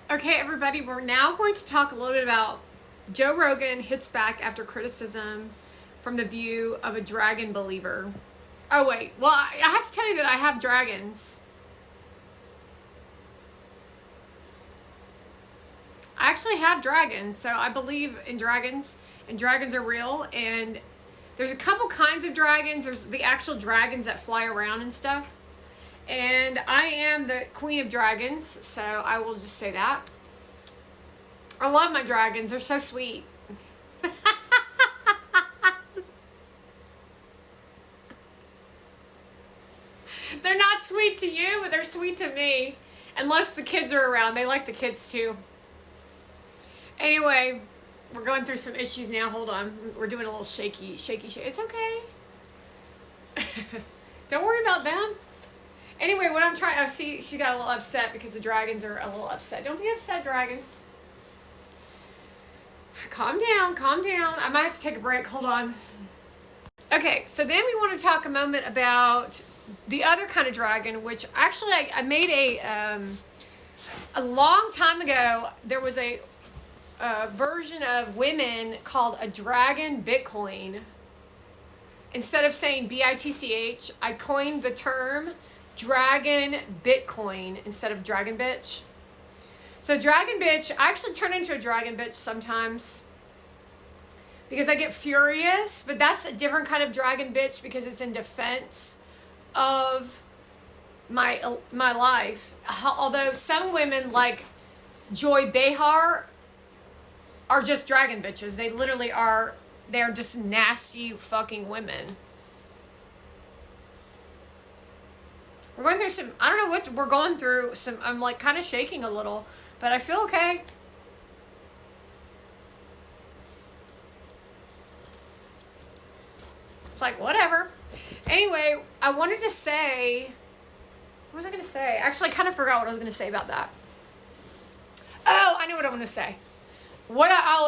Okay, everybody, we're now going to talk a little bit about Joe Rogan hits back after criticism from the view of a dragon believer. Oh, wait. Well, I have to tell you that I have dragons. I actually have dragons, so I believe in dragons, and dragons are real. And there's a couple kinds of dragons. There's the actual dragons that fly around and stuff. And I am the queen of dragons, so I will just say that. I love my dragons. They're so sweet. They're not sweet to you, but they're sweet to me. Unless the kids are around. They like the kids too. Anyway, we're going through some issues now. Hold on. We're doing a little shaky. It's okay. Don't worry about them. Anyway, what I'm trying... Oh, see, she got a little upset because the dragons are a little upset. Don't be upset, dragons. Calm down. I might have to take a break. Hold on. Okay, so then we want to talk a moment about the other kind of dragon, which actually I made a long time ago. There was a version of women called a dragon Bitcoin. Instead of saying BITCH, I coined the term dragon Bitcoin instead of dragon bitch. So dragon bitch, I actually turn into a dragon bitch sometimes because I get furious, but that's a different kind of dragon bitch because it's in defense of my life. Although some women like Joy Behar are just dragon bitches. They literally are. They're just nasty fucking women. We're going through some, I don't know what we're going through. I'm like kind of shaking a little, but I feel okay. It's like, whatever. Anyway, I wanted to say, what was I going to say? Actually, I kind of forgot what I was going to say about that. Oh, I know what I want to say.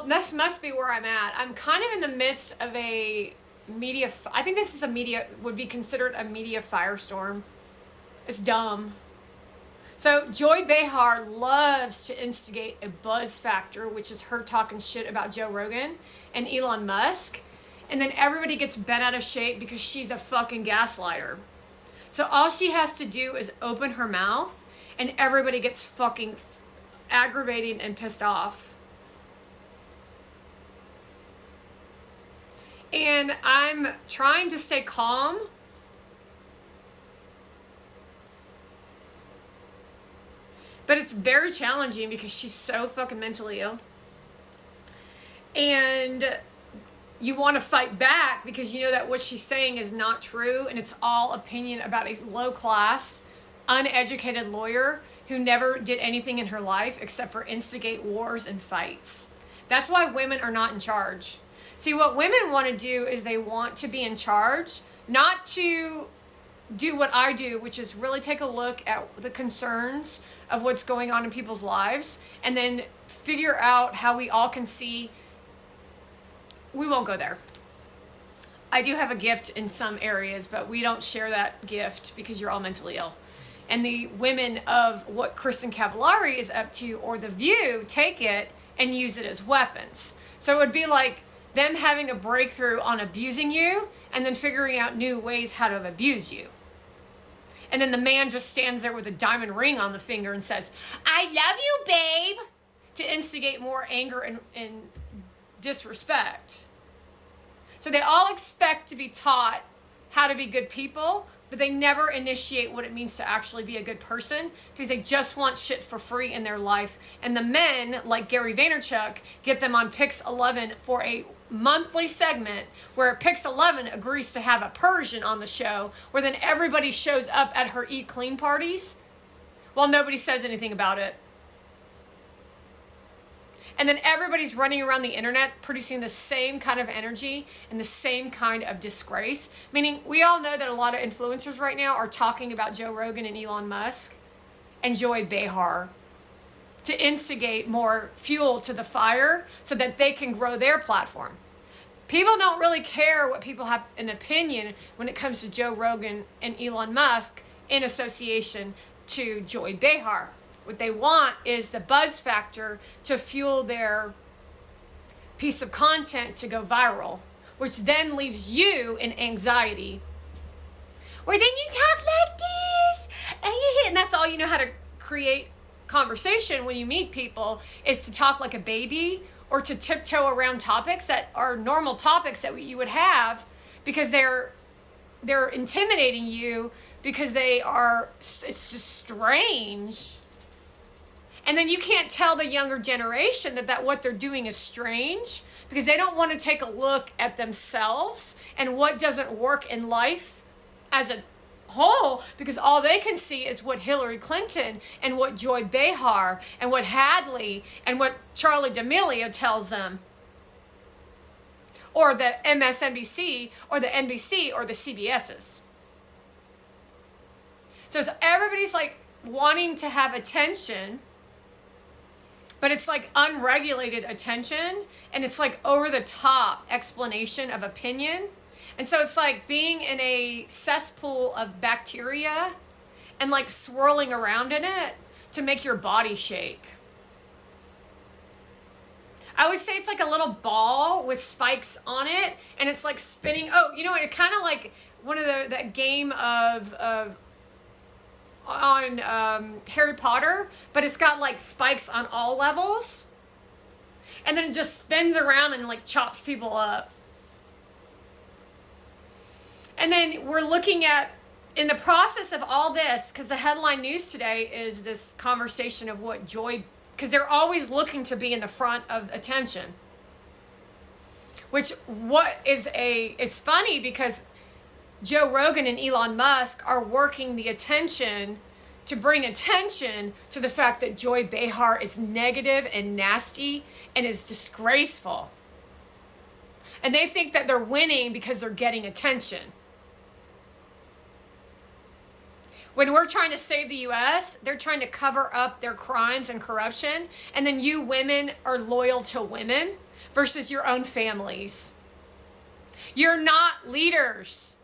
This must be where I'm at. I'm kind of in the midst of a media, I think this is would be considered a media firestorm. It's dumb. So Joy Behar loves to instigate a buzz factor, which is her talking shit about Joe Rogan and Elon Musk. And then everybody gets bent out of shape because she's a fucking gaslighter. So all she has to do is open her mouth and everybody gets fucking aggravated and pissed off. And I'm trying to stay calm. But it's very challenging because she's so fucking mentally ill. And you want to fight back because you know that what she's saying is not true and it's all opinion about a low-class, uneducated lawyer who never did anything in her life except for instigate wars and fights. That's why women are not in charge. See, what women want to do is they want to be in charge, not to do what I do, which is really take a look at the concerns of what's going on in people's lives and then figure out how we all can see. We won't go there. I do have a gift in some areas, but we don't share that gift because you're all mentally ill. And the women of what Kristen Cavallari is up to or The View take it and use it as weapons. So it would be like them having a breakthrough on abusing you and then figuring out new ways how to abuse you. And then the man just stands there with a diamond ring on the finger and says, I love you, babe, to instigate more anger and disrespect. So they all expect to be taught how to be good people, but they never initiate what it means to actually be a good person because they just want shit for free in their life. And the men, like Gary Vaynerchuk, get them on Pix 11 for a monthly segment where Pix 11 agrees to have a Persian on the show where then everybody shows up at her eat clean parties while nobody says anything about it. And then everybody's running around the internet producing the same kind of energy and the same kind of disgrace. Meaning, we all know that a lot of influencers right now are talking about Joe Rogan and Elon Musk and Joy Behar to instigate more fuel to the fire so that they can grow their platform. People don't really care what people have an opinion when it comes to Joe Rogan and Elon Musk in association to Joy Behar. What they want is the buzz factor to fuel their piece of content to go viral, which then leaves you in anxiety. Where then you talk like this, and that's all you know how to create conversation when you meet people, is to talk like a baby or to tiptoe around topics that are normal topics that you would have, because they're intimidating you, because it's just strange. And then you can't tell the younger generation that what they're doing is strange, because they don't want to take a look at themselves and what doesn't work in life as a whole, because all they can see is what Hillary Clinton and what Joy Behar and what Hadley and what Charli D'Amelio tells them, or the MSNBC or the NBC or the CBS's. So everybody's like wanting to have attention, but it's like unregulated attention, and it's like over the top explanation of opinion. And so it's like being in a cesspool of bacteria and like swirling around in it to make your body shake. I would say it's like a little ball with spikes on it, and it's like spinning. Oh, you know what? It kind of like one of that game of on Harry Potter, but it's got like spikes on all levels, and then it just spins around and like chops people up. And then we're looking at, in the process of all this, because the headline news today is this conversation of what Joy, because they're always looking to be in the front of attention. It's funny because Joe Rogan and Elon Musk are working the attention to bring attention to the fact that Joy Behar is negative and nasty and is disgraceful. And they think that they're winning because they're getting attention. When we're trying to save the U.S., they're trying to cover up their crimes and corruption, and then you women are loyal to women versus your own families. You're not leaders.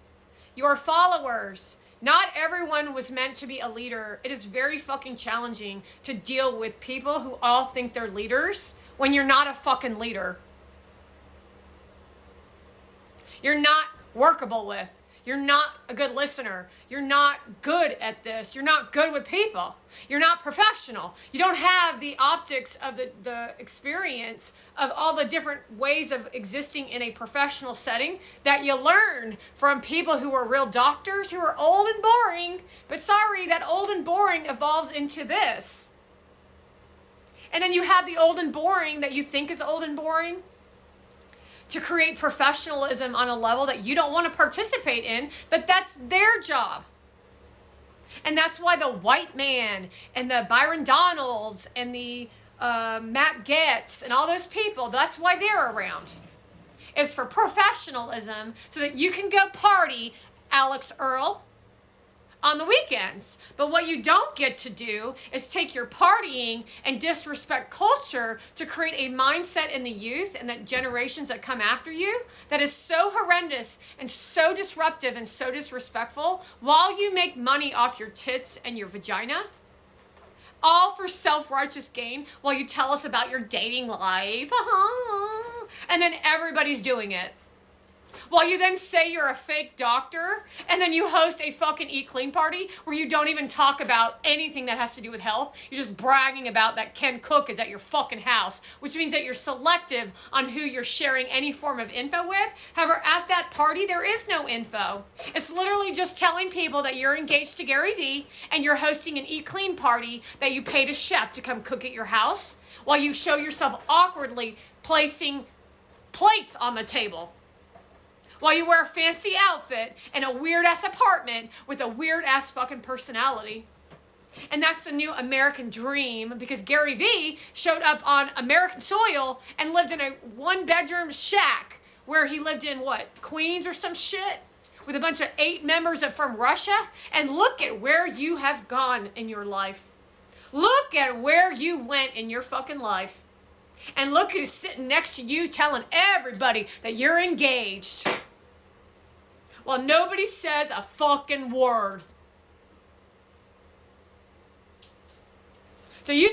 You're followers. Not everyone was meant to be a leader. It is very fucking challenging to deal with people who all think they're leaders when you're not a fucking leader. You're not workable with. You're not a good listener. You're not good at this. You're not good with people. You're not professional. You don't have the optics of the experience of all the different ways of existing in a professional setting that you learn from people who are real doctors, who are old and boring. But sorry, that old and boring evolves into this. And then you have the old and boring that you think is old and boring, to create professionalism on a level that you don't want to participate in, but that's their job. And that's why the white man and the Byron Donalds and the Matt Gaetz and all those people, that's why they're around, is for professionalism, so that you can go party, Alex Earl, on the weekends. But what you don't get to do is take your partying and disrespect culture to create a mindset in the youth and the generations that come after you that is so horrendous and so disruptive and so disrespectful, while you make money off your tits and your vagina, all for self-righteous gain, while you tell us about your dating life. And then everybody's doing it. While you then say you're a fake doctor, and then you host a fucking Eat Clean party where you don't even talk about anything that has to do with health. You're just bragging about that Ken Cook is at your fucking house, which means that you're selective on who you're sharing any form of info with. However, at that party, there is no info. It's literally just telling people that you're engaged to Gary Vee and you're hosting an Eat Clean party that you paid a chef to come cook at your house, while you show yourself awkwardly placing plates on the table, while you wear a fancy outfit in a weird-ass apartment with a weird-ass fucking personality. And that's the new American dream, because Gary Vee showed up on American soil and lived in a one-bedroom shack where he lived in, Queens or some shit, with a bunch of 8 members from Russia. And look at where you have gone in your life. Look at where you went in your fucking life. And look who's sitting next to you telling everybody that you're engaged, while nobody says a fucking word. So you